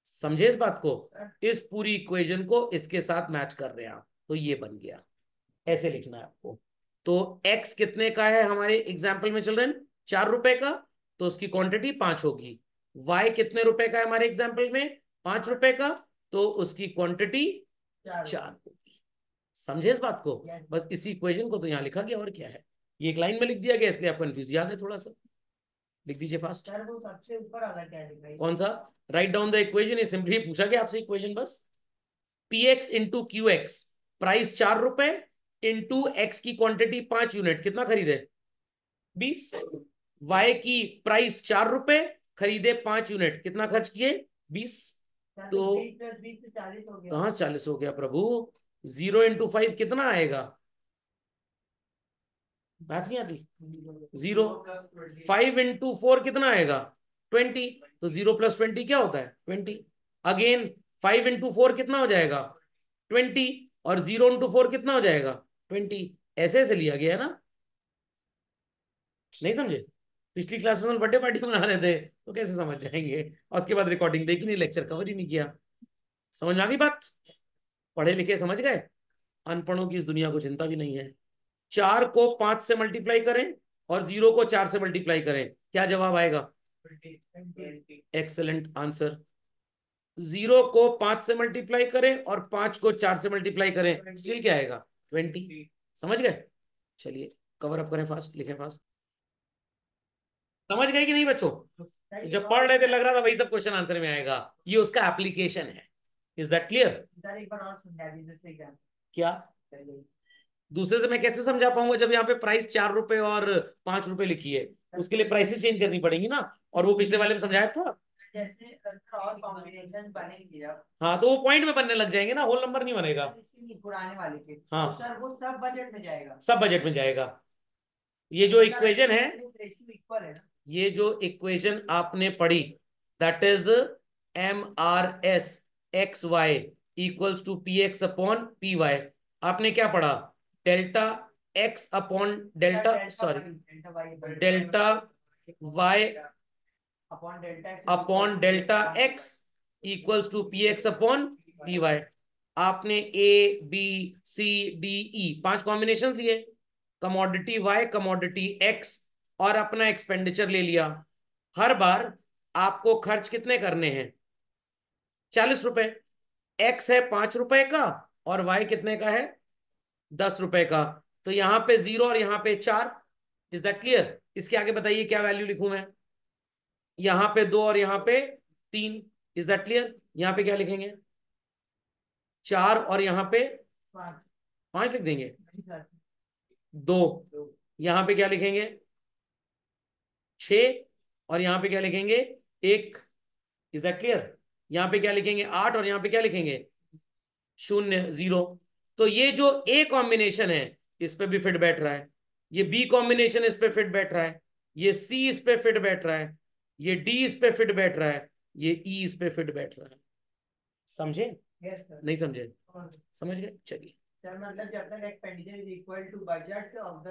समझे इस बात को? इस पूरी इक्वेशन को इसके साथ मैच कर रहे हैं आप, तो ये बन गया। ऐसे लिखना है आपको। तो x कितने का है हमारे एग्जाम्पल में चिल्ड्रन, 4 रुपए का, तो उसकी क्वांटिटी 5 होगी। y कितने रुपए का है हमारे एग्जाम्पल में, 5 रुपए का, तो उसकी क्वांटिटी 4 होगी। समझे इस बात को? बस इसी इक्वेशन को तो यहां लिखा गया, और क्या है, ये एक लाइन में लिख दिया गया, इसलिए आप कंफ्यूज आ गए थोड़ा सा। लिख दीजिए फास्ट। सर वो सबसे ऊपर वाला क्या लिखा है? कौन सा? Write down the equation. ये सिंपली पूछा गया आपसे इक्वेशन बस। P x into Q x, price 4 रुपए, इंटू एक्स की क्वांटिटी 5 यूनिट, कितना खरीदे, 20। वाई की प्राइस 4 रुपए, खरीदे 5 यूनिट, कितना खर्च किए, 20। तो 20 + 20 40 हो गया। कहां 40 हो गया प्रभु, 0 इंटू 5 कितना आएगा, बात नहीं आती, 0। 5 इंटू 4 कितना आएगा, 20। तो 0 + 20 क्या होता है, 20। अगेन 5 इंटू 4 कितना हो जाएगा, 20, और 0 इंटू 4 कितना हो जाएगा, 20। ऐसे ऐसे लिया गया है ना, नहीं समझे? पिछली क्लास में बर्थडे पार्टी मना रहे थे तो कैसे समझ जाएंगे, और उसके बाद रिकॉर्डिंग देखी नहीं, लेक्चर कवर ही नहीं किया। समझ में आ गई बात? पढ़े लिखे समझ गए, अनपढ़ों की इस दुनिया को चिंता भी नहीं है। 4 को 5 से मल्टीप्लाई करें और 0 को 4 से मल्टीप्लाई करें, क्या जवाब आएगा, एक्सेलेंट आंसर। 0 को 5 से मल्टीप्लाई करें और 5 को 4 से मल्टीप्लाई करें, स्टिल क्या आएगा, 20। समझ गए? चलिए कवर अप करें, फास्ट लिखें, फास्ट। समझ गए कि नहीं बच्चों? तो जब पढ़ रहे थे लग रहा था वही सब क्वेश्चन आंसर में आएगा, ये उसका एप्लीकेशन है। Is that clear? एक बार और समझा दीजिए क्या दूसरे से मैं कैसे समझा पाऊंगा, जब यहाँ पे प्राइस 4 रुपए और 5 रुपए लिखी है, उसके लिए प्राइसेस चेंज करनी पड़ेंगी ना, और वो पिछले वाले में समझाया था। जैसे और कॉम्बिनेशन बनेंगे अब। हाँ तो वो पॉइंट में बनने लग जाएंगे ना, होल नंबर नहीं बनेगा। पुराने वाले के, हाँ तो सर वो सब बजट में जाएगा, सब बजट में जाएगा। ये जो इक्वेशन है, इक्वल है ना, ये जो इक्वेशन आपने पढ़ी, that is MRS XY equals to PX upon PY। आपने क्या पढ़ा, delta x upon delta, sorry, delta y upon delta x equals to PX upon PY। आपने ABCDE 5 कॉम्बिनेशन लिए, कमोडिटी y, कमोडिटी x, और अपना expenditure ले लिया। हर बार आपको खर्च कितने करने हैं, 40 रुपए। x है 5 रुपए का और y कितने का है, 10 रुपए का। तो यहां पे 0 और यहां पे 4। Is that clear? इसके आगे बताइए क्या वैल्यू लिखूं मैं, यहां पे 2 और यहां पे 3। Is that clear? यहां पे क्या लिखेंगे, 4 और यहां पे 5 लिख देंगे, 2। यहां पे क्या लिखेंगे, 6, और यहां पे क्या लिखेंगे, 1। Is that clear? यहां पे क्या लिखेंगे, 8, और यहां पे क्या लिखेंगे, 0, 0। तो ये जो ए कॉम्बिनेशन है इस पे भी फिट बैठ रहा है, ये बी कॉम्बिनेशन इस पे फिट बैठ रहा है, ये सी इस पे फिट बैठ रहा है, ये डी इस पे फिट बैठ रहा है, ये ई इस पे फिट बैठ रहा है। समझे? नहीं समझे? समझ गए? चलिए। सर मतलब जब तक expenditure is equal to budget of the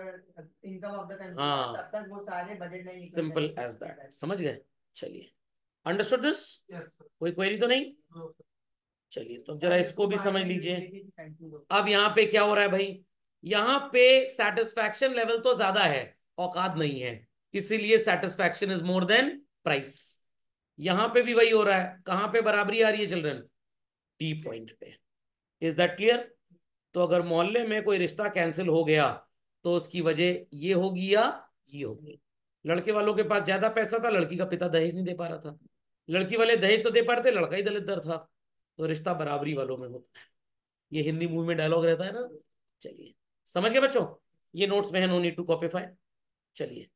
income of the consumer, हाँ, तब तक वो सारे budget line simple as that. समझ गए? चलिए, अंडरस्टूड दिस? कोई क्वेरी तो नहीं? चलिए तो जरा इसको भी समझ लीजिए। अब यहाँ पे क्या हो रहा है भाई, यहाँ पे सेटिस्फैक्शन लेवल तो ज्यादा है, औकात नहीं है। इसीलिए satisfaction is more than price. यहां पे भी वही हो रहा है। कहां पे बराबरी आ रही है चिल्ड्रन? डी पॉइंट पे। Is that clear? तो अगर मोहल्ले में कोई रिश्ता कैंसिल हो गया तो उसकी वजह ये होगी या ये होगी। लड़के वालों के पास ज्यादा पैसा था, लड़की का पिता दहेज नहीं दे पा रहा था। लड़की वाले दहेज तो दे पा रहे थे, लड़का ही दलित था। तो रिश्ता बराबरी वालों में होता है। ये हिंदी मूवी में डायलॉग रहता है ना। चलिए, समझ गए बच्चों? ये नोट्स में है, नो नीड टू कॉपीफाई। चलिए,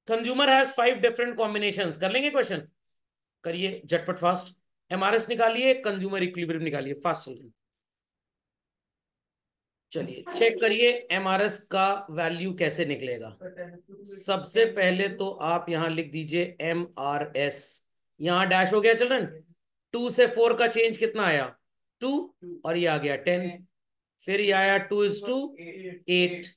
कंज्यूमर हैज 5 डिफरेंट कॉम्बिनेशंस। कर लेंगे क्वेश्चन? करिए झटपट फास्ट। एमआरएस निकालिए, कंज्यूमर इक्विलिब्रियम निकालिए, फास्ट चलिए। चलिए चेक करिए एमआरएस का वैल्यू कैसे निकलेगा। सबसे पहले तो आप यहां लिख दीजिए एमआरएस। यहां डैश हो गया चिल्ड्रन। 2 से 4 का चेंज कितना आया? 2। और ये आ गया 10। फिर ये आया 2:8।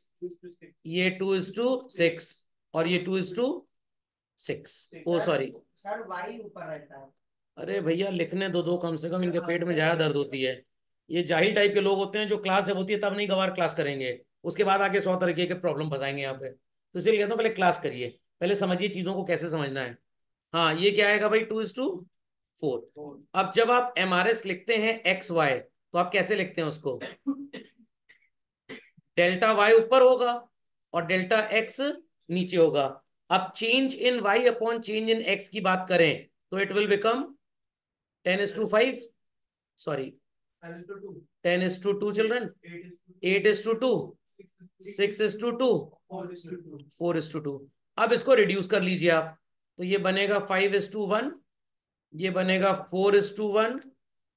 ये 2:6 और ये 2:6। ओ सॉरी सर वाई ऊपर रहता है। अरे भैया लिखने दो दो कम से कम, इनके पेट में ज्यादा दर्द होती है। ये जाहिल टाइप के लोग होते हैं जो क्लास जब होती है तब नहीं गवार क्लास करेंगे, उसके बाद आके 100 तरीके के प्रॉब्लम फंसाएंगे यहाँ पे। तो इसलिए कहता हूँ पहले क्लास करिए, पहले समझिए चीजों को कैसे समझना है। हाँ, ये क्या आएगा भाई? 2:4। अब जब आप एमआरएस लिखते हैं एक्स वाई तो आप कैसे लिखते हैं उसको? डेल्टा वाई ऊपर होगा और डेल्टा एक्स नीचे होगा। अब change in Y upon change in X की बात करें तो it will become 10:5। Sorry 10:2 children, 8:2, 6:2, 4:2। अब इसको रिड्यूस कर लीजिए आप, तो ये बनेगा 5:1, ये बनेगा 4:1,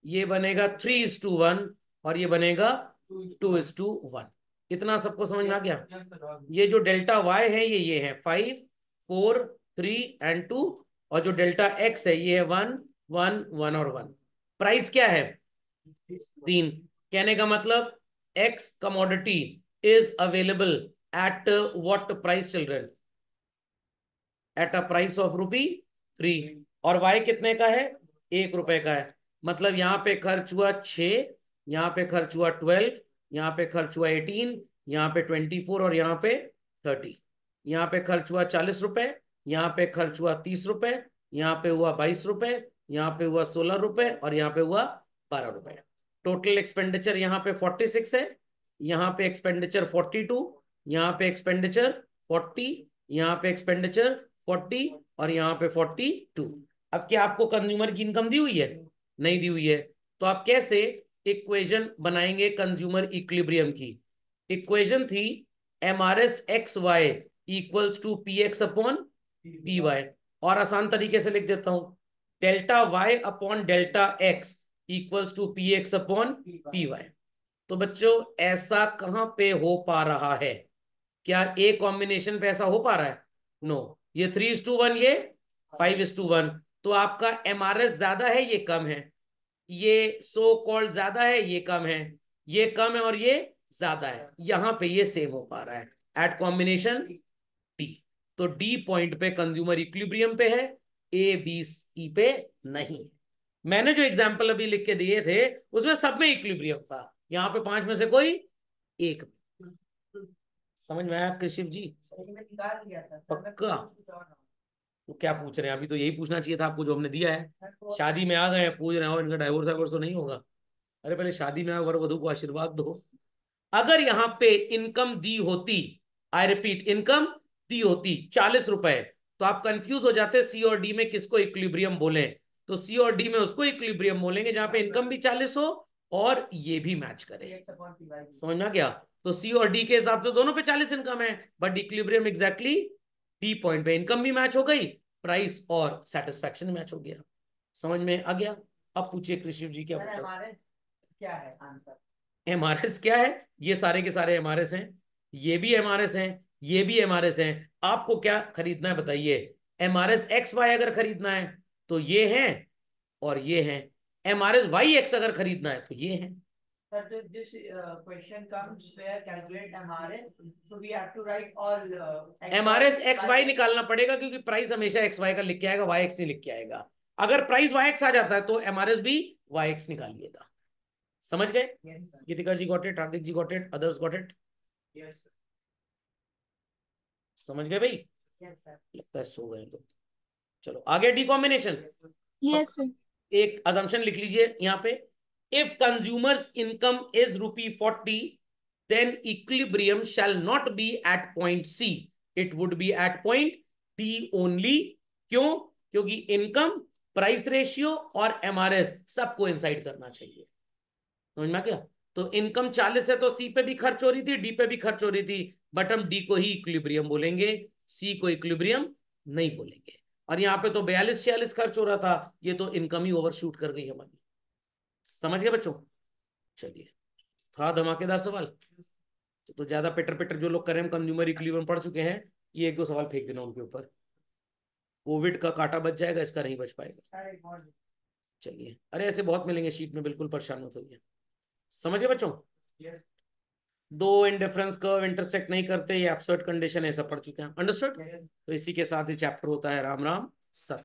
ये बनेगा 3:1 और ये बनेगा 2:1। इतना सबको समझ में आ गया? ये जो डेल्टा वाई है ये है 5, 4, 3 एंड 2। और जो डेल्टा एक्स है ये है 1, 1, 1 और 1। प्राइस क्या है? 3। कहने का मतलब x commodity is available at what price children? At a price of ₹3। और वाई कितने का है? ₹1 का है। मतलब यहाँ पे खर्च हुआ 6, यहाँ पे खर्च हुआ 12, यहाँ पे खर्च हुआ 18, यहाँ पे 24 और यहाँ पे 30। यहाँ पे खर्च हुआ ₹40, यहाँ पे खर्च हुआ ₹30, यहाँ पे हुआ ₹22, यहाँ पे हुआ ₹16 और यहाँ पे हुआ ₹12। टोटल एक्सपेंडिचर यहाँ पे 46 है, यहाँ पे एक्सपेंडिचर 42, यहाँ पे एक्सपेंडिचर 40, यहाँ पे एक्सपेंडिचर 40 और यहाँ पे 42। अब क्या आपको कंज्यूमर की इनकम दी हुई है? नहीं दी हुई है। तो आप कैसे इक्वेशन बनाएंगे कंज्यूमर इक्विलिब्रियम की? इक्वेशन थी MRS X Y equals to P X upon P Y. और आसान तरीके से लिख देता हूं, delta Y upon delta X equals to P X upon P Y. तो बच्चों ऐसा कहां पे हो पा रहा है? क्या ए कॉम्बिनेशन पे ऐसा हो पा रहा है? नो। ये 3:1, ये 5:1। तो आपका एमआरएस ज्यादा है, ये कम है। ये सो कॉल्ड ज्यादा है, ये कम है। ये कम है और ये ज्यादा है। यहां पे ये सेम हो पा रहा है एट कॉम्बिनेशन डी। तो डी पॉइंट पे कंज्यूमर इक्विलिब्रियम पे है, ए बी सी पे नहीं। मैंने जो एग्जांपल अभी लिख के दिए थे उसमें सब में इक्विलिब्रियम था, यहां पे 5 में से कोई एक। समझ में आया आपके शिव जी? निकाल लिया था पक्का? तो क्या पूछ रहे हैं? अभी तो यही पूछना चाहिए था आपको जो हमने दिया है। शादी में आ गए पूछ रहे हो इनका डाइवोर्स वाइवोर्स तो नहीं होगा? अरे पहले शादी में वर वधु को आशीर्वाद दो। अगर यहाँ पे इनकम दी होती, आई रिपीट इनकम दी होती ₹40, तो आप कंफ्यूज हो जाते सी और डी में किसको इक्विलिब्रियम बोले। तो सी और डी में उसको इक्विलिब्रियम बोलेंगे जहां पे इनकम भी 40 हो और ये भी मैच करे। समझ में आ गया? तो सी और डी के हिसाब से दोनों पे 40 इनकम है, but equilibrium exactly D point पे इनकम भी मैच हो गई, प्राइस और सेटिस्फैक्शन मैच हो गया। समझ में आ गया? अब पूछिए कृषि जी क्या पूछा? क्या है आंसर? एमआरएस क्या है? ये सारे के सारे एमआरएस हैं, ये भी एमआरएस हैं, ये भी एमआरएस हैं। आपको क्या खरीदना है बताइए? एमआरएस एक्स वाई अगर खरीदना है तो ये है और ये है। एमआरएस वाई एक्स अगर खरीदना है तो ये है। Sir, this question comes where calculate MRS, so we have to write all MRS X Y निकालना पड़ेगा क्योंकि प्राइस हमेशा एक्स वाई का लिख के आएगा, वाई एक्स नहीं लिख के आएगा। अगर प्राइस वाई एक्स आ जाता है तो एमआरएस भी वाई एक्स निकालिएगा। समझ गए? Geetika ji got it, Hardik ji got it, others got it? समझ गए भाई? Yes, sir. लगता है सो गए लोग। चलो आगे डिकॉम्बिनेशन। Yes, sir. एक अजम्पशन लिख लीजिए यहाँ पे, if consumer's income is ₹40 then equilibrium shall not be at point C, it would be at point D only. क्यों? क्योंकि इनकम, प्राइस रेशियो और एमआरएस सबको इंसाइड करना चाहिए। समझ में आ गया? तो इनकम 40 है तो सी पे भी खर्च हो रही थी, डी पे भी खर्च हो रही थी, बट हम डी को ही इक्विलिब्रियम बोलेंगे, सी को इक्विलिब्रियम नहीं बोलेंगे। और यहाँ पे तो 42-46 खर्च हो रहा था, ये तो इनकम ही ओवरशूट कर गई हमारी। समझ गए बच्चों? चलिए, था धमाकेदार सवाल। तो ज्यादा पिटर पिटर जो लोग करें, हम कंज्यूमर इक्विलिब्रियम पढ़ चुके हैं, ये एक दो सवाल फेंक देना उनके ऊपर। कोविड का कांटा बच जाएगा, इसका नहीं बच पाएगा। अरे बहुत चलिए, अरे ऐसे बहुत मिलेंगे शीट में, बिल्कुल परेशान मत होइए। समझ गए बच्चों? yes. दो इंडिफरेंस कर्व इंटरसेक्ट नहीं करते, ये एब्सर्ड कंडीशन ऐसा पढ़ चुके हैं। अंडरस्टूड? Yes. तो इसी के साथ ही चैप्टर होता है राम राम सर।